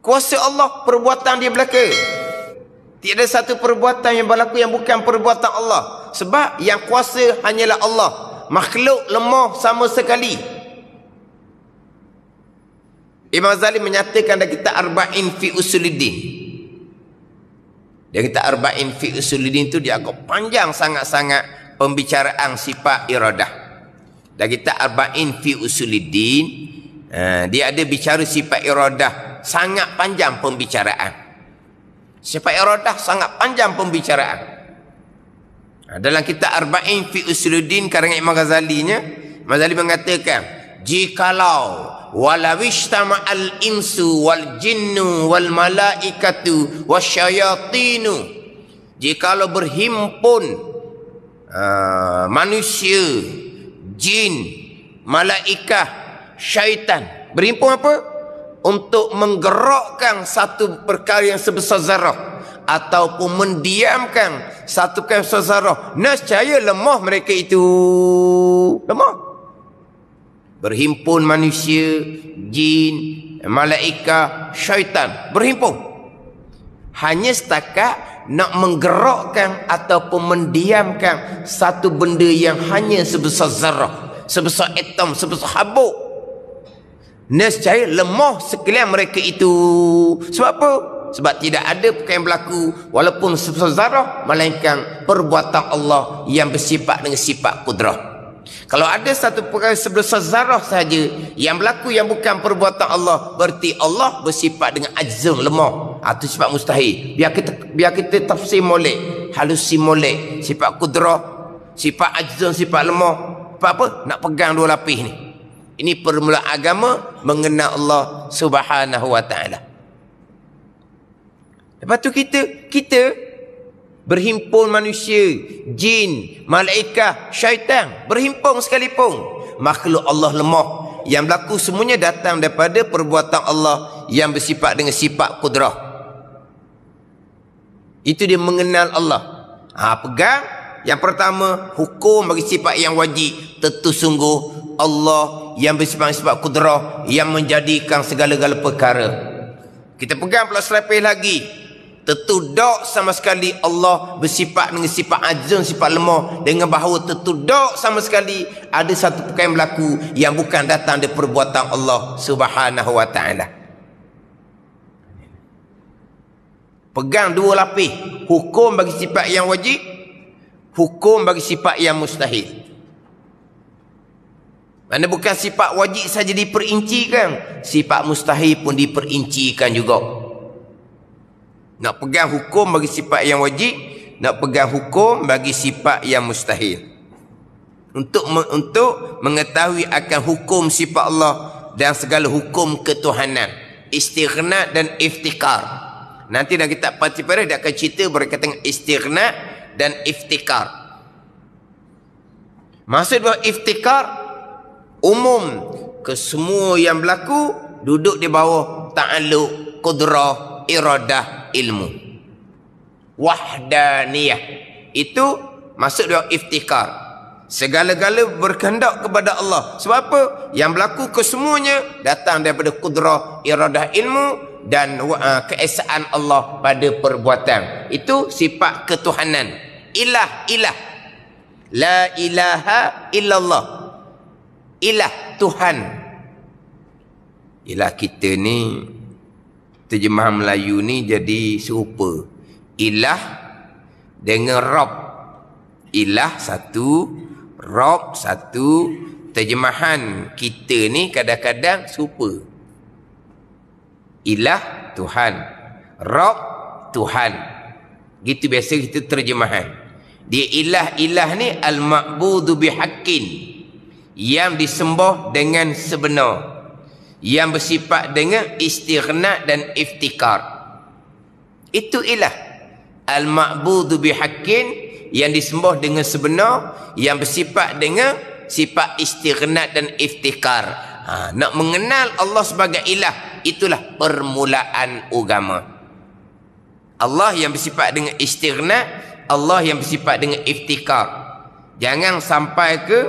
Kuasa Allah, perbuatan dia belaka. Tiada satu perbuatan yang berlaku yang bukan perbuatan Allah. Sebab yang kuasa hanyalah Allah. Makhluk lemah sama sekali. Imam Ghazali menyatakan dalam kitab Arba'in fi Usuluddin. Dalam kitab Arba'in fi Usuluddin tu dia agak panjang sangat-sangat pembicaraan sifat iradah. Dalam kitab Arba'in fi Usuluddin, dia ada bicara sifat iradah, sangat panjang pembicaraan. Sifat iradah sangat panjang pembicaraan. Dalam kitab Arba'in fi Usuluddin karangan Imam Ghazali-nya, Imam Ghazali mengatakan, jikalau walawistama'al insu wal jinnu wal malaikatu wasyayatinu, jikalau berhimpun manusia, jin, malaikat, syaitan, berhimpun apa? Untuk menggerakkan satu perkara yang sebesar zarah ataupun mendiamkan satu perkara sebesar zarah, nescaya lemah mereka itu. Lemah. Berhimpun manusia, jin, malaikat, syaitan, berhimpun. Hanya setakat nak menggerakkan ataupun mendiamkan satu benda yang hanya sebesar zarah, sebesar atom, sebesar habuk, nescaya lemah sekalian mereka itu. Sebab apa? Sebab tidak ada perkara yang berlaku walaupun sebesar zarah melainkan perbuatan Allah yang bersifat dengan sifat kudrah. Kalau ada satu perkara sebesar zarah saja yang berlaku yang bukan perbuatan Allah, berarti Allah bersifat dengan ajzum, lemah. Itu sifat mustahil. Biar kita tafsir molek, halusi molek, sifat kudrah, sifat ajzum, sifat lemah. Apa? Nak pegang dua lapis ni. Ini permulaan agama mengenal Allah Subhanahu wa taala. Lepas tu kita berhimpun manusia, jin, malaikat, syaitan, berhimpun sekalipun, makhluk Allah lemah. Yang berlaku semuanya datang daripada perbuatan Allah yang bersifat dengan sifat kudrah. Itu dia mengenal Allah. Pegang. Yang pertama, hukum bagi sifat yang wajib. Tentu sungguh Allah yang bersifat kudrah yang menjadikan segala-gala perkara. Kita pegang pula selepih lagi. Tentu tak sama sekali Allah bersifat dengan sifat ajzun, sifat lemah, dengan bahawa tentu tak sama sekali ada satu perkara yang berlaku yang bukan datang dari perbuatan Allah Subhanahu wa taala. Pegang dua lapis, hukum bagi sifat yang wajib, hukum bagi sifat yang mustahil. Mana bukan sifat wajib saja diperincikan, sifat mustahil pun diperincikan juga. Nak pegang hukum bagi sifat yang wajib, nak pegang hukum bagi sifat yang mustahil. Untuk mengetahui akan hukum sifat Allah dan segala hukum ketuhanan, istighna dan iftikar. Nanti dalam kitab Fatih Paris dia akan cerita berkaitan istighna dan iftikar. Maksud bahawa iftikar umum ke semua yang berlaku duduk di bawah ta'alluq, qudrah, iradah, ilmu. Wahdaniyah itu maksud dia iftikar. Segala-gala berkehendak kepada Allah. Sebab apa? Yang berlaku kesemuanya datang daripada kudrah, iradah, ilmu dan keesaan Allah pada perbuatan. Itu sifat ketuhanan. Ilah. La ilaha illallah. Ilah, Tuhan. Ilah kita ni, terjemahan Melayu ni jadi serupa. Ilah dengan Rabb. Ilah satu, Rabb satu. Terjemahan kita ni kadang-kadang serupa. Ilah, Tuhan. Rabb, Tuhan. Gitu biasa kita terjemahan. Dia ilah ni al-ma'budu bihaqqin, yang disembah dengan sebenar, yang bersifat dengan istighna dan iftikar. Itu ilah. Al-ma'budu bihaqqin, yang disembah dengan sebenar, yang bersifat dengan sifat istighna dan iftikar. Nak mengenal Allah sebagai ilah, itulah permulaan agama. Allah yang bersifat dengan istighna, Allah yang bersifat dengan iftikar. Jangan sampai ke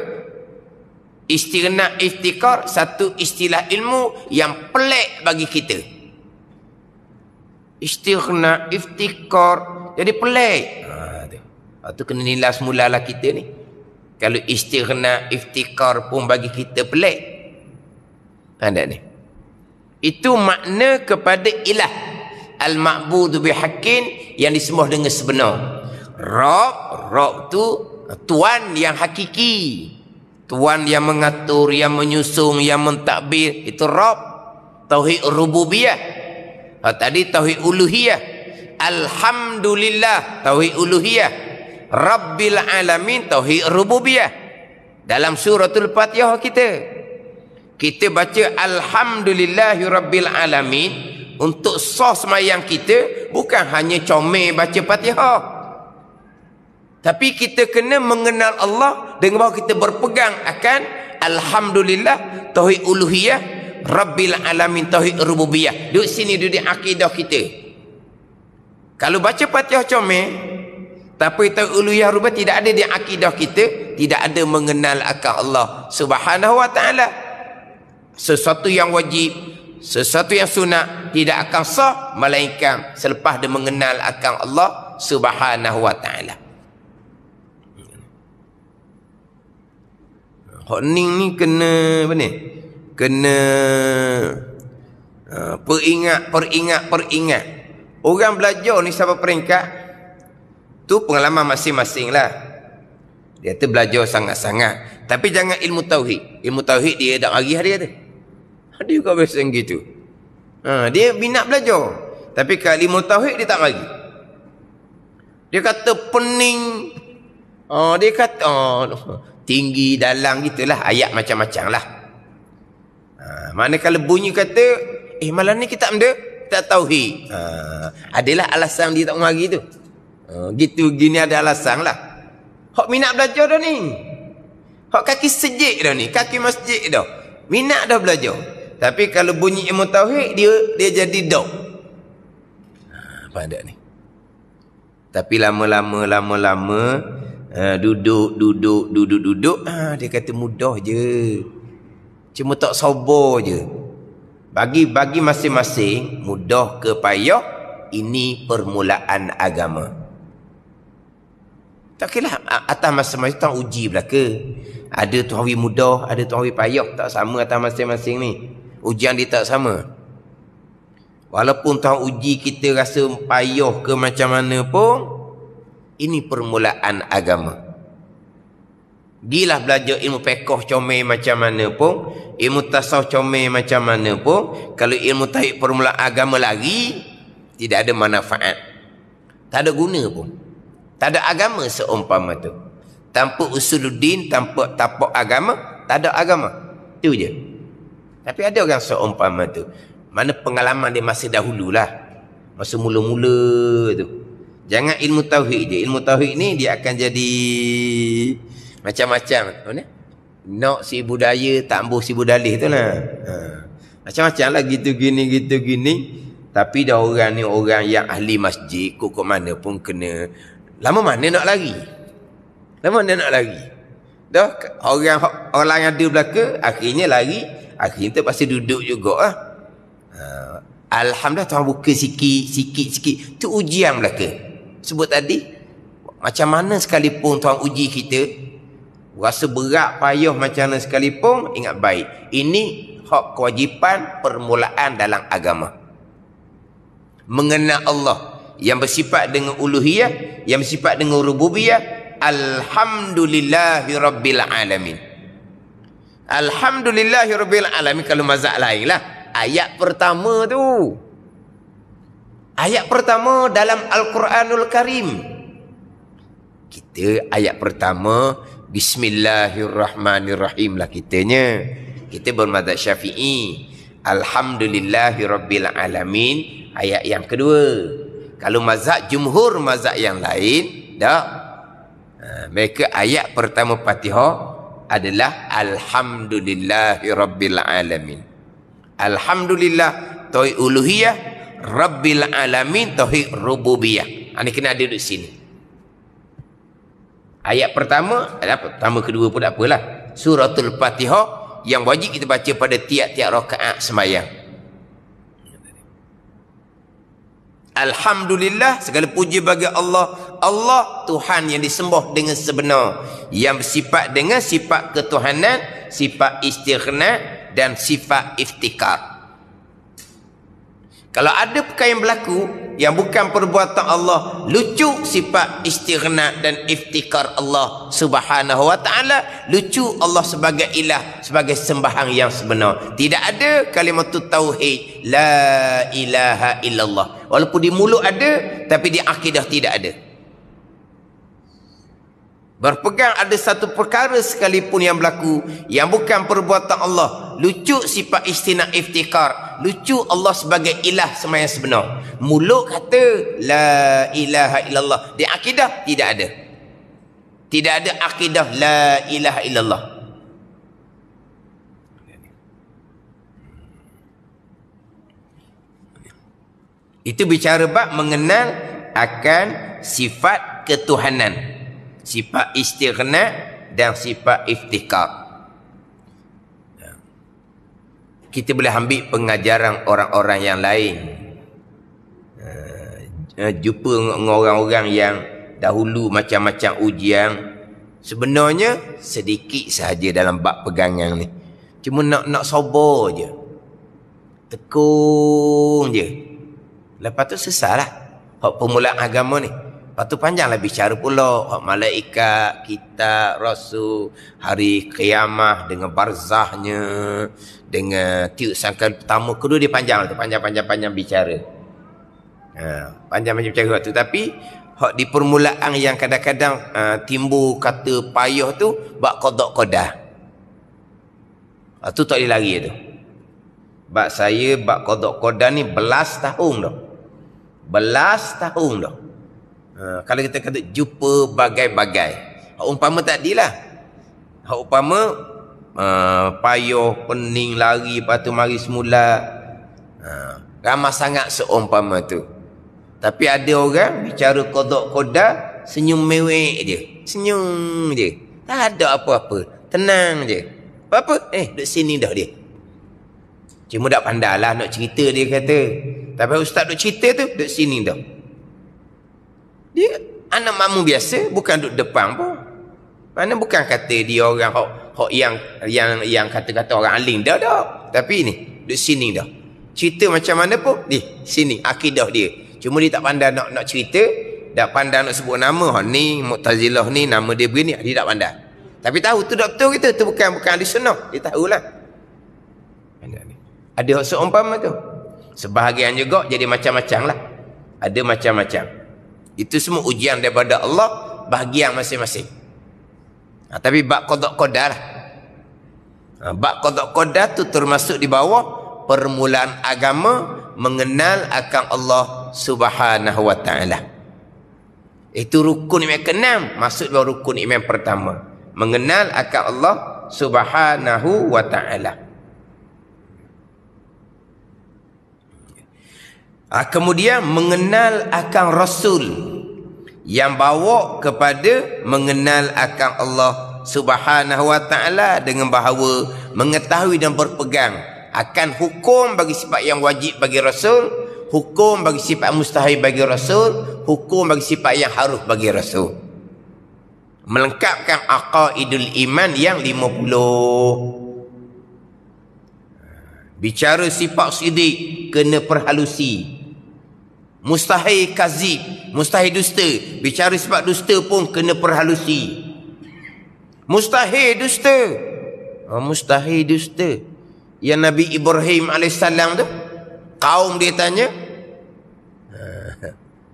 istighna, iftikar satu istilah ilmu yang pelik bagi kita. Istighna, iftikar, jadi pelik. Tu kena nilai semula lah kita ni. Kalau istighna, iftikar pun bagi kita pelik. Ada ni. Itu makna kepada ilah. Al-ma'budu bihaqqin, yang disembah dengan sebenar. Rabb tu Tuan yang hakiki. Tuan yang mengatur, yang menyusung, yang mentadbir. Itu Rabb. Tauhid rububiyah. Tadi tauhid uluhiyah. Alhamdulillah, tauhid uluhiyah. Rabbil alamin, tauhid rububiyah. Dalam suratul Fatihah kita baca alhamdulillahi rabbil alamin. Untuk sah semayang kita bukan hanya comel baca Fatihah, tapi kita kena mengenal Allah dengan bahawa kita berpegang akan alhamdulillah, tauhid uluhiyah, rabbil alamin, tauhid rububiyah. Duduk sini, duduk akidah kita. Kalau baca Fatihah comel tapi tauhid uluhiyah rububiyah tidak ada di akidah kita, tidak ada mengenal akan Allah Subhanahu wa taala. Sesuatu yang wajib, sesuatu yang sunat tidak akan sah melainkan selepas dia mengenal akan Allah Subhanahu wa taala. Hak ni kena apa ni? Kena peringat. Orang belajar ni sampai peringkat tu pengalaman masing-masing lah. Dia tu belajar sangat-sangat. Tapi jangan ilmu tauhid. Ilmu tauhid dia dak lagi dia tu. Ada juga biasa gitu. Dia minat belajar. Tapi kalau ilmu tauhid dia tak lagi. Dia kata pening. Dia kata tinggi dalam gitulah. Ayat macam-macam lah. Mana kalau bunyi kata malam ni kita ambil tak tauhid. Adalah alasan dia tak mari tu. Gitu gini ada alasan lah. Hak minat belajar dah ni. Hak kaki sejik dah ni. Kaki masjid dah. Minat dah belajar. Tapi kalau bunyi ilmu tauhid dia jadi dok. Apa ada ni? Tapi lama-lama duduk dia kata mudah je. Cuma tak sabar je. Bagi masing-masing mudah ke payah, ini permulaan agama. Tak kira atas masing-masing tak uji belaka. Ada tauhid mudah, ada tauhid payah, tak sama atas masing-masing ni. Ujian dia tak sama. Walaupun tahu uji kita rasa payah ke macam mana pun, ini permulaan agama. Gilah belajar ilmu fiqh comel macam mana pun, ilmu tasawuf comel macam mana pun, kalau ilmu tauhid permulaan agama lagi, tidak ada manfaat. Tak ada guna pun. Tak ada agama seumpama tu. Tanpa usuluddin, tanpa tapak agama, tak ada agama. Itu je. Tapi ada orang seumpama tu. Mana pengalaman dia masa dahululah. Masa mula-mula tu. Jangan ilmu tauhid je. Ilmu tauhid ni dia akan jadi macam-macam. Nak si budaya, tak ambuh si budalih tu lah. Macam-macam lah gitu gini. Tapi dah orang ni orang yang ahli masjid. Kok mana pun kena. Lama mana nak lari? Dah orang yang ada belaka akhirnya lari. Akhirnya pasti duduk juga lah. Alhamdulillah Tuhan buka sikit. Tu ujian belaka. Sebut tadi, macam mana sekalipun Tuhan uji kita, rasa berat payah macam mana sekalipun, ingat baik. Ini hak kewajipan permulaan dalam agama. Mengenal Allah yang bersifat dengan uluhiyah, yang bersifat dengan rububiyah. Alhamdulillahi rabbil alamin. Alhamdulillahi rabbil alamin. Kalau mazhab lain lah. Ayat pertama tu. Ayat pertama dalam Al-Quranul Karim. Kita ayat pertama Bismillahirrahmanirrahim lah kitanya. Kita bermazhab Syafi'i. Alhamdulillahi rabbil alamin. Ayat yang kedua. Kalau mazhab jumhur mazhab yang lain, tak. Mereka ayat pertama Fatihah adalah Alhamdulillahi rabbil alamin. Alhamdulillah tauhid uluhiyah, rabbil alamin tauhid rububiyah. Ini kena ada di sini. Ayat pertama, pertama kedua pun tak apalah. Suratul Fatihah yang wajib kita baca pada tiap-tiap rakaat sembahyang. Alhamdulillah, segala puji bagi Allah. Allah Tuhan yang disembah dengan sebenar, yang bersifat dengan sifat ketuhanan, sifat istighna dan sifat iftikar. Kalau ada perkara yang berlaku yang bukan perbuatan Allah, lucu sifat istighna dan iftikar Allah Subhanahu wa taala, lucu Allah sebagai ilah, sebagai sembahan yang sebenar. Tidak ada kalimat tauhid la ilaha illallah. Walaupun di mulut ada, tapi di akidah tidak ada. Berpegang ada satu perkara sekalipun yang berlaku yang bukan perbuatan Allah, lucu sifat istina iftikar, lucu Allah sebagai ilah semaya sebenar. Mulut kata la ilaha illallah, di akidah tidak ada. Tidak ada akidah la ilaha illallah. Itu bicara bab mengenal akan sifat ketuhanan, sifat istighna dan sifat iftikar. Kita boleh ambil pengajaran orang-orang yang lain. Jumpa dengan orang-orang yang dahulu macam-macam ujian. Sebenarnya sedikit sahaja dalam bab pegangan ni. Cuma nak sabar je. Tekung je. Lepas tu sesatlah hak permulaan agama ni. Lepas tu panjanglah bicara pula hak malaikat, kita, rasul, hari kiamah dengan barzahnya, dengan tiup sangkal pertama, kedua dia panjang tu, panjang bicara. Panjang macam bicara tu. Tapi hak di permulaan yang kadang-kadang timbul kata payah tu bab qada qadah. Tu tak boleh lari tu. Bab saya bab qada qadah ni belas tahun dah. Belas tahun dah. Kalau kita kata jumpa bagai-bagai, umpama tadilah, umpama payah, pening, lari, lepas tu mari semula, ramai sangat seumpama tu. Tapi ada orang bicara qada qadah senyum mewek je, senyum je, tak ada apa-apa, tenang je. Apa-apa? Duduk sini dah dia. Cuma tak pandai lah nak cerita, dia kata. Tapi ustaz duk cerita tu, duduk sini dah. Dia anak makmum biasa, bukan duduk depan pun. Mana bukan kata dia orang hok yang kata-kata orang alim dah. Tapi ni duduk sini dah. Cerita macam mana pun di sini akidah dia. Cuma dia tak pandai nak cerita, tak pandai nak sebut nama. Ni Mu'tazilah ni nama dia begini, dia tak pandai. Tapi tahu tu tak betul kita, tu bukan ahli sunnah. Dia tahulah. Ada hak seumpama tu. Sebahagian juga jadi macam-macam lah. Ada macam-macam. Itu semua ujian daripada Allah, bahagian masing-masing. Tapi bab qada qadah lah. Bab qada qadah tu termasuk di bawah permulaan agama mengenal akan Allah Subhanahu wa taala. Itu rukun iman ke-6, masuk dalam rukun iman pertama, mengenal akan Allah Subhanahu wa taala. Kemudian mengenal akan Rasul yang bawa kepada mengenal akan Allah Subhanahu wa taala dengan bahawa mengetahui dan berpegang akan hukum bagi sifat yang wajib bagi Rasul, hukum bagi sifat mustahil bagi Rasul, hukum bagi sifat yang harus bagi Rasul. Melengkapkan aqaidul iman yang 50. Bicara sifat sidik kena perhalusi. Mustahil kazib, mustahil dusta. Bicara sifat dusta pun kena perhalusi. Mustahil dusta. Mustahil dusta. Yang Nabi Ibrahim AS tu, kaum dia tanya,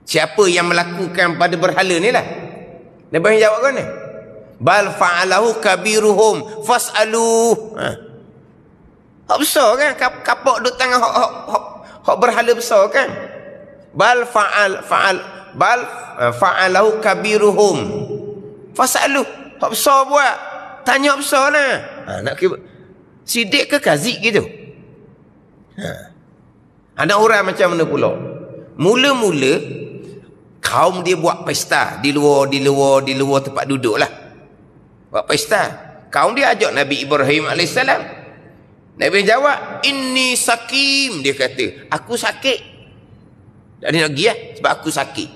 siapa yang melakukan pada berhala ni lah? Nabi Ibrahim jawab kan ni? Bal fa'alahu kabiruhum fas'aluh. Hak besar kan? Kapak duduk tangan hak berhala besar kan? Bal fa'alahu kabiruhum fas'aluh. Hak besar buat, tanya hak besar lah. Nak sidik ke kazib gitu? Ada orang macam mana pula? Mula-mula kaum dia buat pesta di luar tempat duduk lah. Buat pesta. Kaum dia ajak Nabi Ibrahim AS. Nabi jawab, inni sakim. Dia kata, aku sakit. Tak ada nak pergi sebab aku sakit.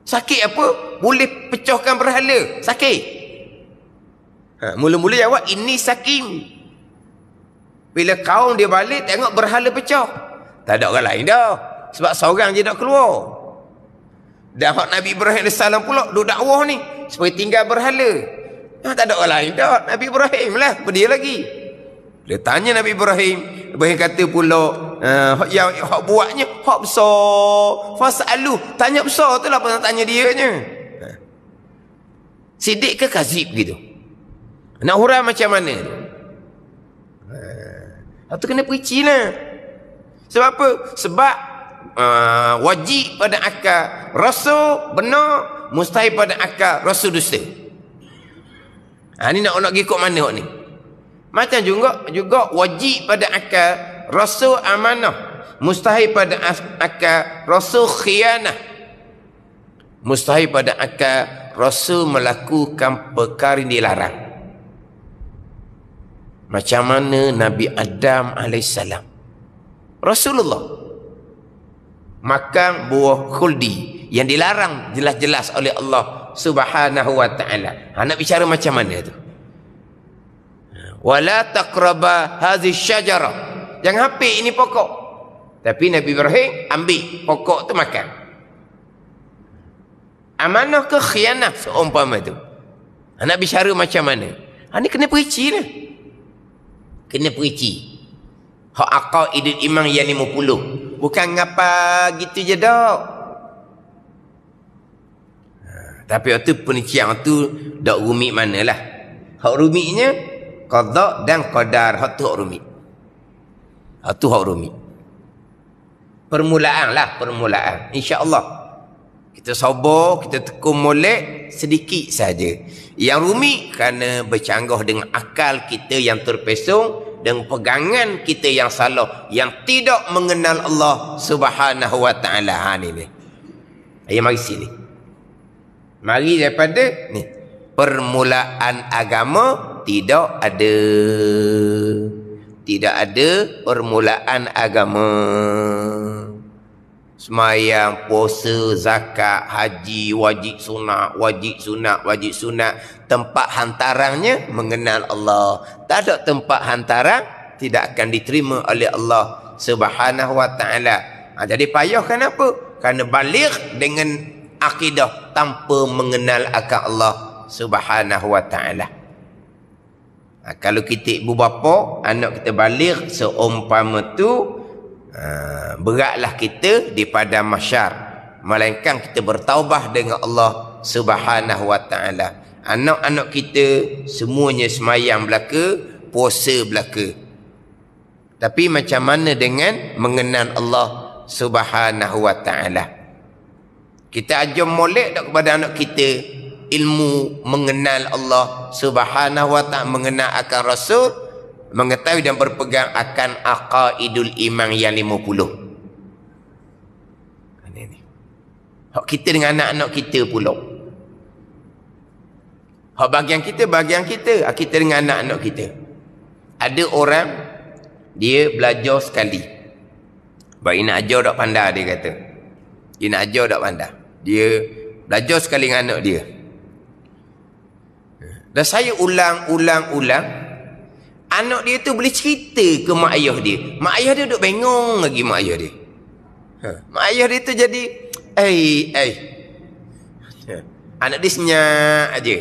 Sakit apa? Boleh pecahkan berhala. Sakit. Mula-mula jawab, ini sakim. Bila kaum dia balik, tengok berhala pecah. Tak ada orang lain dah. Sebab seorang je nak keluar. Dan hak Nabi Ibrahim AS pula duk dakwah ni supaya tinggal berhala. Tak ada orang lain dah. Nabi Ibrahim lah. Dia lagi. Dia tanya Nabi Ibrahim. Ibrahim kata pula, yang hak buatnya hak besar. Fas'alu. Tanya besar tu lah apa nak tanya dia nya. Sidik ke kazib gitu. Nak hurang macam mana tu? Tu kena perici lah. Sebab apa? Sebab wajib pada akal rasul benar, mustahil pada akal rasul dusta. Ni nak pergi kok mana ni? Macam juga wajib pada akal rasul amanah, mustahil pada akal rasul khianah, mustahil pada akal rasul melakukan perkara yang dilarang. Macam mana Nabi Adam AS, Rasulullah makan buah khuldi yang dilarang jelas-jelas oleh Allah Subhanahu wa ta'ala. Nak bicara macam mana tu? Wala taqraba hazihi syajarah. Jangan ambil ini pokok. Tapi Nabi Ibrahim ambil pokok tu makan. Amanah ke khianah seumpama tu? Nak bicara macam mana? Ni kena perici lah. Kena perici. Hak aqaidul iman yang 50. Bukan ngapa gitu je dak. Tapi waktu perincian tu dak rumit manalah. Hak rumitnya qada dan qadar. Hak tu hak rumit. Hak tu hak rumit. Permulaan lah, permulaan. InsyaAllah. Kita sabar, kita tekun molek sedikit saja. Yang rumit kerana bercanggah dengan akal kita yang terpesong dan pegangan kita yang salah, yang tidak mengenal Allah Subhanahu wa ta'ala. Ni. Ayo mari sini. Mari daripada ni. Permulaan agama tidak ada. Tidak ada permulaan agama. Semayang, puasa, zakat, haji, wajib sunat, wajib sunat, wajib sunat. Tempat hantarannya mengenal Allah. Tak ada tempat hantaran, tidak akan diterima oleh Allah Subhanahu wa ta'ala. Jadi payah kenapa? Kerana balik dengan akidah tanpa mengenal akan Allah Subhanahu wa ta'ala. Kalau kita ibu bapa, anak kita balik seumpama tu, beratlah kita di padang mahsyar, melainkan kita bertaubah dengan Allah Subhanahu wa ta'ala. Anak-anak kita semuanya semayang belaka, puasa belaka. Tapi macam mana dengan mengenal Allah Subhanahu wa ta'ala? Kita ajar molek tak kepada anak kita ilmu mengenal Allah Subhanahu wa ta'ala, mengenal akan Rasul, mengetahui dan berpegang akan aqaidul iman yang 50. Ini. Hak kita dengan anak-anak kita pula. Hak bagian kita, kita dengan anak-anak kita. Ada orang dia belajar sekali. Baik nak ajar tak pandai, dia kata. Dia nak ajar tak pandai. Dia belajar sekali dengan anak dia. Dan saya ulang. Anak dia tu boleh cerita ke mak ayah dia. Mak ayah dia duduk bengong lagi mak ayah dia. Mak ayah dia tu jadi anak dia senyap aja.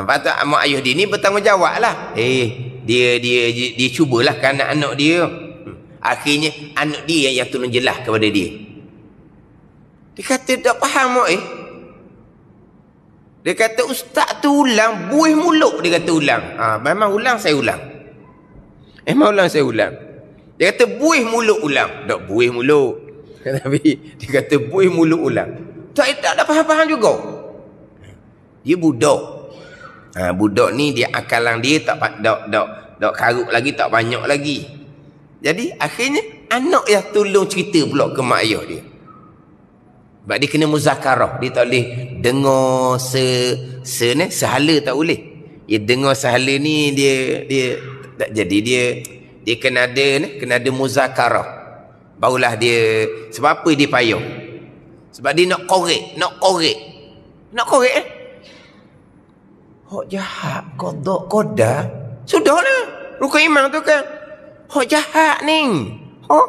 Patut mak ayah dia ni bertanggungjawab lah. Dia cubalah ke anak-anak dia. Akhirnya anak dia yang tolong jelas kepada dia. Dia kata tak faham mak Dia kata ustaz tu ulang, buih mulut dia kata ulang. Memang ulang saya ulang. Dia kata buih mulut ulang. Tak buih mulut. Tapi dia kata buih mulut ulang. Tak ada faham-faham juga. Dia budak. Budak ni dia akalan dia tak karut lagi, tak banyak lagi. Jadi akhirnya anak yang tolong cerita pula ke mak ayah dia. Sebab dia kena muzakarah. Dia tak boleh dengar sehala tak boleh. Dia dengar sehala ni dia tak jadi. Dia kena ada muzakarah. Barulah dia, sebab apa dia payah? Sebab dia nak korek. Hak jahat, qada qada. Sudahlah. Rukun iman tu kan. Hak jahat ni. Apa?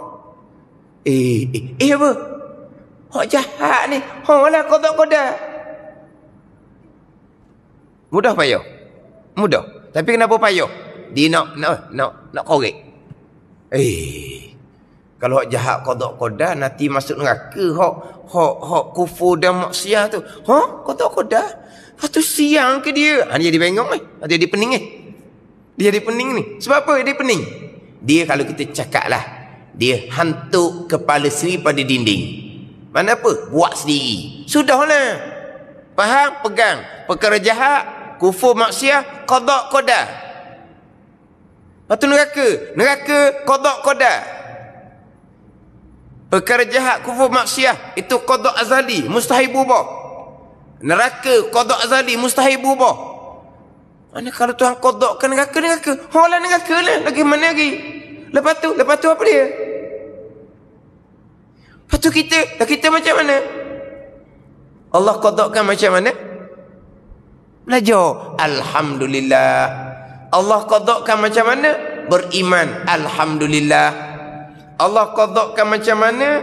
Hak jahat ni. Lah qada qada. Mudah payah. Mudah. Tapi kenapa payah? Dia nak korek. Kalau hak jahat qada qada nanti masuk neraka. Hak kufur dan maksiat tu. Qada qada. Lepas tu siang ke dia? Dia jadi bengong Dia jadi pening Dia jadi pening ni. Sebab apa dia pening? Dia kalau kita cakap lah, dia hantuk kepala sendiri pada dinding. Mana apa? Buat sendiri. Sudahlah. Faham? Pegang. Perkara jahat, kufur maksiat, qada qada. Lepas tu neraka qada qada. Perkara jahat, kufur maksiat, itu qada azali, mustahil berubah. Neraka qada azali mustahil berubah. Mana kalau Tuhan qadakan neraka. Lah neraka lah. Lagi mana lagi? Lepas tu apa dia? Lepas tu kita macam mana? Allah qadakan macam mana? Belajar. Alhamdulillah. Allah qadakan macam mana? Beriman. Alhamdulillah. Allah qadakan macam mana?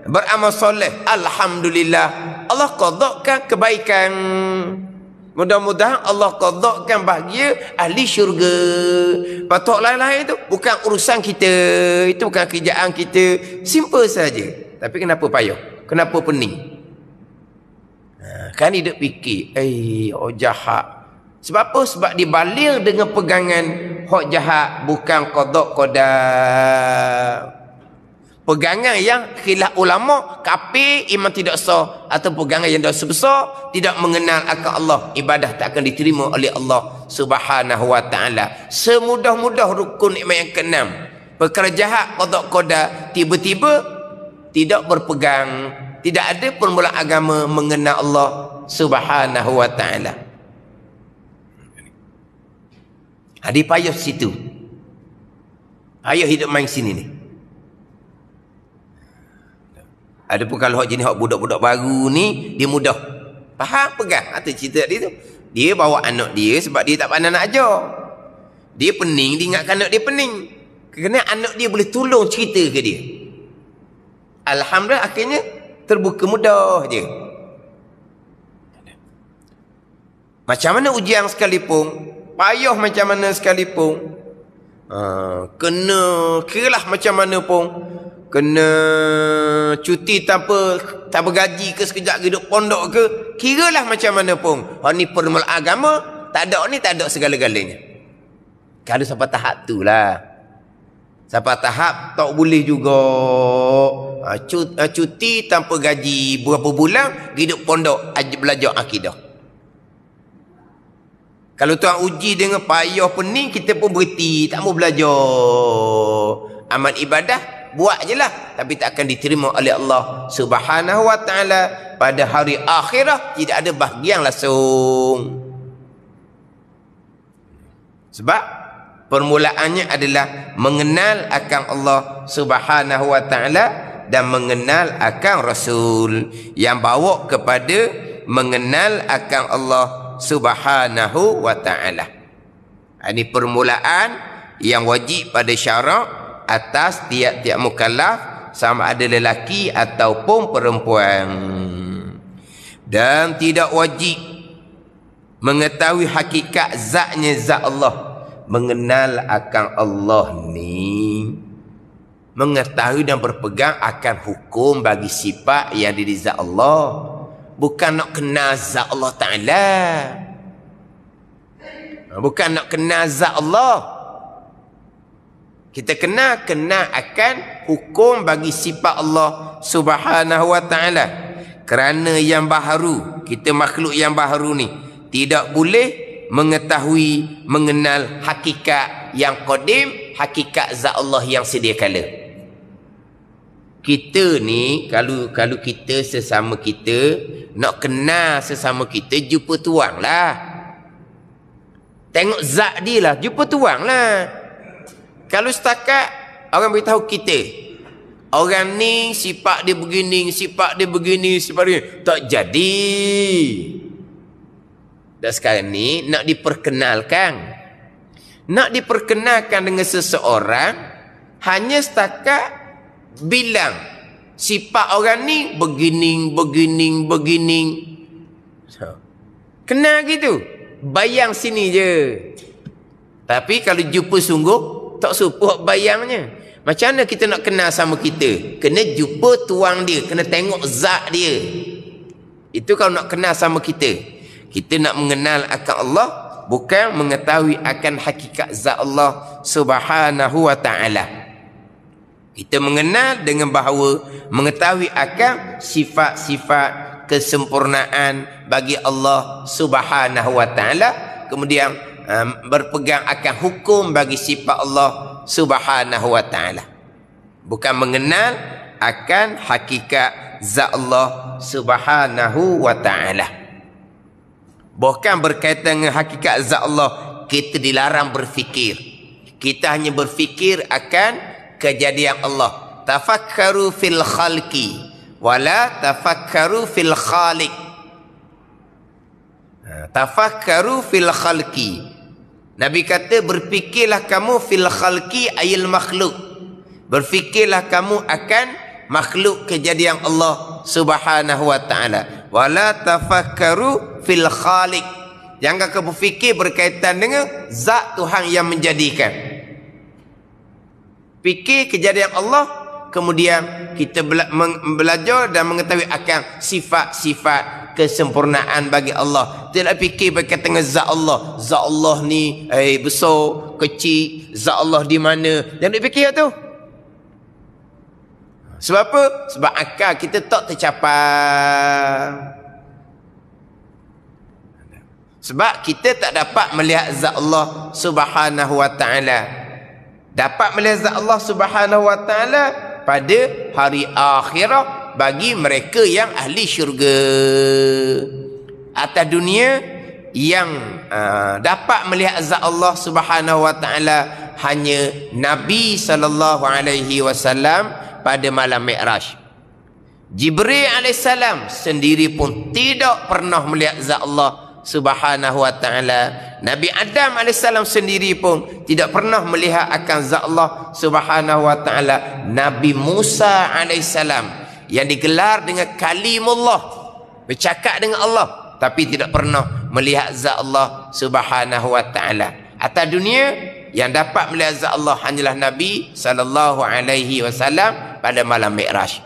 Beramal soleh. Alhamdulillah. Allah qadakan kebaikan. Mudah-mudahan Allah qadakan bahagia ahli syurga. Patut lain-lain itu bukan urusan kita. Itu bukan kerjaan kita. Simple saja. Tapi kenapa payah? Kenapa pening? Kan dia fikir, jahat. Sebab apa? Sebab dia balir dengan pegangan hak jahat bukan qada qada. Pegangan yang khilaf ulama, kafir, iman tidak sah, atau pegangan yang dosa besar, tidak mengenal akan Allah, ibadah tak akan diterima oleh Allah Subhanahu wa taala. Semudah-mudah rukun iman yang keenam, perkara jahat qada qada, tiba-tiba tidak berpegang, tidak ada permulaan agama mengenal Allah Subhanahu wa taala. Dia payah situ. Payah hidup main sini ni. Adapun kalau jenis hak budak-budak baru ni, dia mudah. Faham? Pegang. Atau cerita dia tu. Dia bawa anak dia sebab dia tak pandai nak ajar. Dia pening, dia ingatkan anak dia pening. Kerana anak dia boleh tolong cerita ke dia. Alhamdulillah akhirnya terbuka mudah je. Macam mana ujian sekalipun, payah macam mana sekalipun, kena kiralah macam mana pun, kena cuti tanpa gaji ke, sekejap hidup pondok ke, kiralah macam mana pun, ni permulaan agama, tak ada segala-galanya. Kalau sampai tahap tu lah, sampai tahap tak boleh juga cuti tanpa gaji berapa bulan, hidup pondok belajar akidah. Kalau Tuhan uji dengan payah pening, kita pun berhenti, tak mau belajar amal ibadah, buat je lah, tapi tak akan diterima oleh Allah Subhanahu wa taala pada hari akhirah. Tidak ada bahagian langsung. Sebab permulaannya adalah mengenal akan Allah Subhanahu wa taala dan mengenal akan Rasul, yang bawa kepada mengenal akan Allah Subhanahu wa ta'ala. Ini permulaan yang wajib pada syarak atas tiap-tiap mukallaf, sama ada lelaki ataupun perempuan. Dan tidak wajib mengetahui hakikat zatnya zat Allah. Mengenal akan Allah ni, mengetahui dan berpegang akan hukum bagi sifat yang ada di zat Allah. Bukan nak kenal zat Allah Ta'ala. Bukan nak kenal zat Allah. Kita kenal akan hukum bagi sifat Allah Subhanahu wa Ta'ala. Kerana yang baharu, kita makhluk yang baharu ni, tidak boleh mengetahui, mengenal hakikat yang qadim, hakikat zat Allah yang sedia kala. Kita ni, kalau kita sesama kita, nak kenal sesama kita, jumpa tuang lah. Tengok zat dia lah, jumpa tuang lah. Kalau setakat orang beritahu kita, Orang ni sifat dia begini, sifat dia begini, sifat dia tak jadi. Dan sekarang ni nak diperkenalkan. Nak diperkenalkan dengan seseorang hanya setakat bilang sifat orang ni begini. Kenal gitu. Bayang sini je. Tapi kalau jumpa sungguh, tak support bayangnya. Macam mana kita nak kenal sama kita? Kena jumpa tuang dia. Kena tengok zat dia. Itu kalau nak kenal sama kita. Kita nak mengenal akan Allah, bukan mengetahui akan hakikat zat Allah subhanahu wa ta'ala. Kita mengenal dengan bahawa mengetahui akan sifat-sifat kesempurnaan bagi Allah subhanahu wa ta'ala. Kemudian berpegang akan hukum bagi sifat Allah subhanahu wa ta'ala. Bukan mengenal akan hakikat zat Allah subhanahu wa ta'ala. Bukan berkaitan dengan hakikat zat Allah, kita dilarang berfikir. Kita hanya berfikir akan kejadian Allah. Tafakkaru fil khalqi wala tafakkaru fil khaliq. Tafakkaru fil khalqi. Nabi kata berfikirlah kamu fil khalqi ayil makhluk. Berfikirlah kamu akan makhluk kejadian Allah subhanahu wa ta'ala. Wala tafakkaru fil khaliq. Jangan kamu fikir berkaitan dengan zat Tuhan yang menjadikan. Fikir kejadian Allah, kemudian kita belajar dan mengetahui akan sifat-sifat kesempurnaan bagi Allah. Tidak fikir berkaitan dengan zat Allah. Zat Allah ni besar, kecil, zat Allah di mana. Jangan fikir tu. Sebab apa? Sebab akal kita tak tercapai. Sebab kita tak dapat melihat zat Allah subhanahu wa ta'ala. Dapat melihat zat Allah subhanahu wa ta'ala pada hari akhirah bagi mereka yang ahli syurga. Atas dunia yang dapat melihat zat Allah subhanahu wa ta'ala hanya Nabi sallallahu alaihi wasallam pada malam Mi'raj. Jibril alaihissalam sendiri pun tidak pernah melihat zat Allah subhanahu wa ta'ala. Nabi Adam alaihissalam sendiri pun tidak pernah melihat akan zat Allah subhanahu wa ta'ala. Nabi Musa alaihissalam yang digelar dengan kalimullah, bercakap dengan Allah, tapi tidak pernah melihat zat Allah subhanahu wa ta'ala. Atas dunia yang dapat melihat zat Allah hanyalah Nabi sallallahu alaihi wasallam pada malam Mi'raj.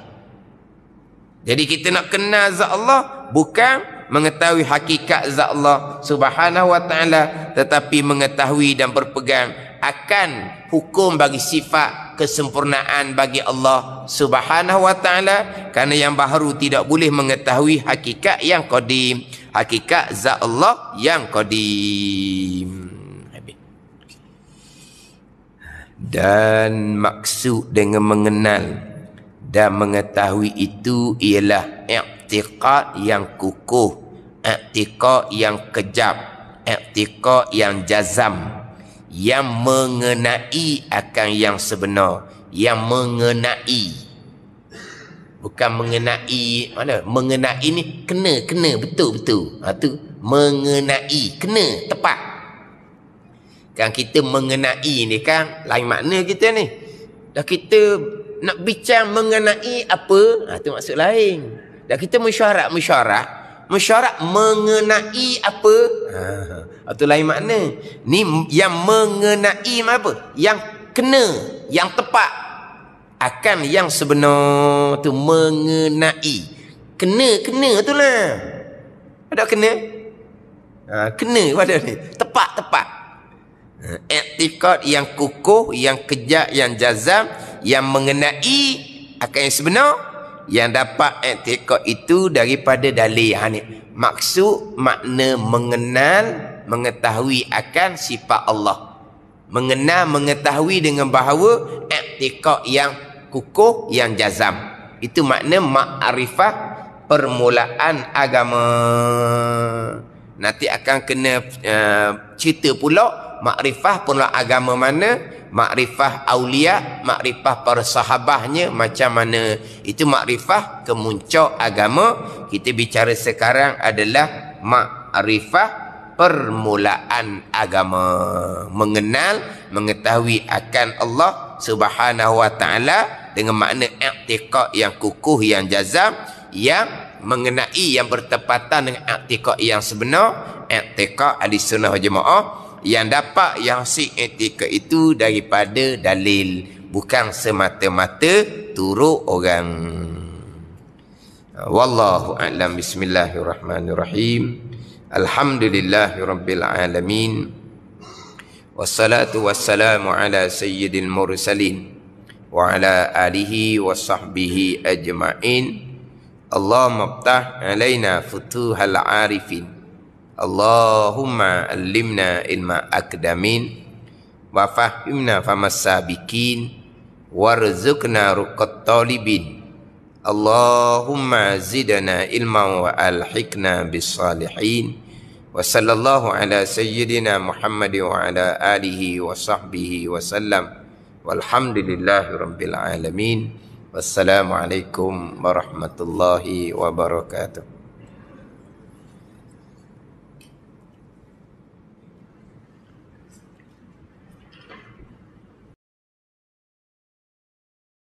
Jadi kita nak kenal zat Allah bukan mengetahui hakikat zat Allah subhanahu wa ta'ala, tetapi mengetahui dan berpegang akan hukum bagi sifat kesempurnaan bagi Allah subhanahu wa ta'ala. Kerana yang baharu tidak boleh mengetahui hakikat yang qadim, hakikat zat Allah yang qadim. Dan maksud dengan mengenal dan mengetahui itu ialah i'tiqad yang kukuh, i'tiqad yang kejam, i'tiqad yang jazam, yang mengenai akan yang sebenar, yang mengenai, bukan mengenai mana, mengenai ni kena betul-betul. Tu mengenai, kena tepat. Kan kita mengenai ni kan lain makna kita ni. Dah kita nak bincang mengenai apa, tu maksud lain. Dah kita mesyuarat mengenai apa, tu lain makna. Ni yang mengenai apa? Yang kena, yang tepat akan yang sebenar, tu mengenai. Kena tu lah. Ada kena? Kena pada ni. Tepat. I'tiqad yang kukuh, yang kejam, yang jazam, yang mengenai akan yang sebenar, yang dapat i'tiqad itu daripada dalil. Maksud makna mengenal, mengetahui akan sifat Allah. Mengenal, mengetahui dengan bahawa i'tiqad yang kukuh, yang jazam. Itu makna ma'rifah permulaan agama. Nanti akan kena cerita pula makrifah pula agama mana. makrifah aulia, makrifah para sahabahnya macam mana. Itu makrifah kemuncak agama. Kita bicara sekarang adalah makrifah permulaan agama. Mengenal, mengetahui akan Allah Subhanahu wa taala dengan makna i'tiqad yang kukuh, yang jazam, yang mengenai, yang bertepatan dengan i'tiqad yang sebenar, i'tiqad ahli-sunnah wal jamaah, yang dapat yang si etika itu daripada dalil, bukan semata-mata turut orang. Wallahu a'lam. Bismillahirrahmanirrahim. Alhamdulillahirabbil alamin. Wassalatu wassalamu ala sayyidil mursalin wa ala alihi wa sahbihi ajma'in. Allahumma ftah alaina futuhal arifin. Allahumma allimna ilma akdamin wa fahimna famas sabiqin warzuqna ruqat talibin. Allahumma zidna ilma wa alhiqna bis salihin. Wa sallallahu ala sayyidina Muhammad wa ala alihi wa sahbihi wa sallam. Walhamdulillahi rabbil alamin. Wassalamualaikum warahmatullahi wabarakatuh.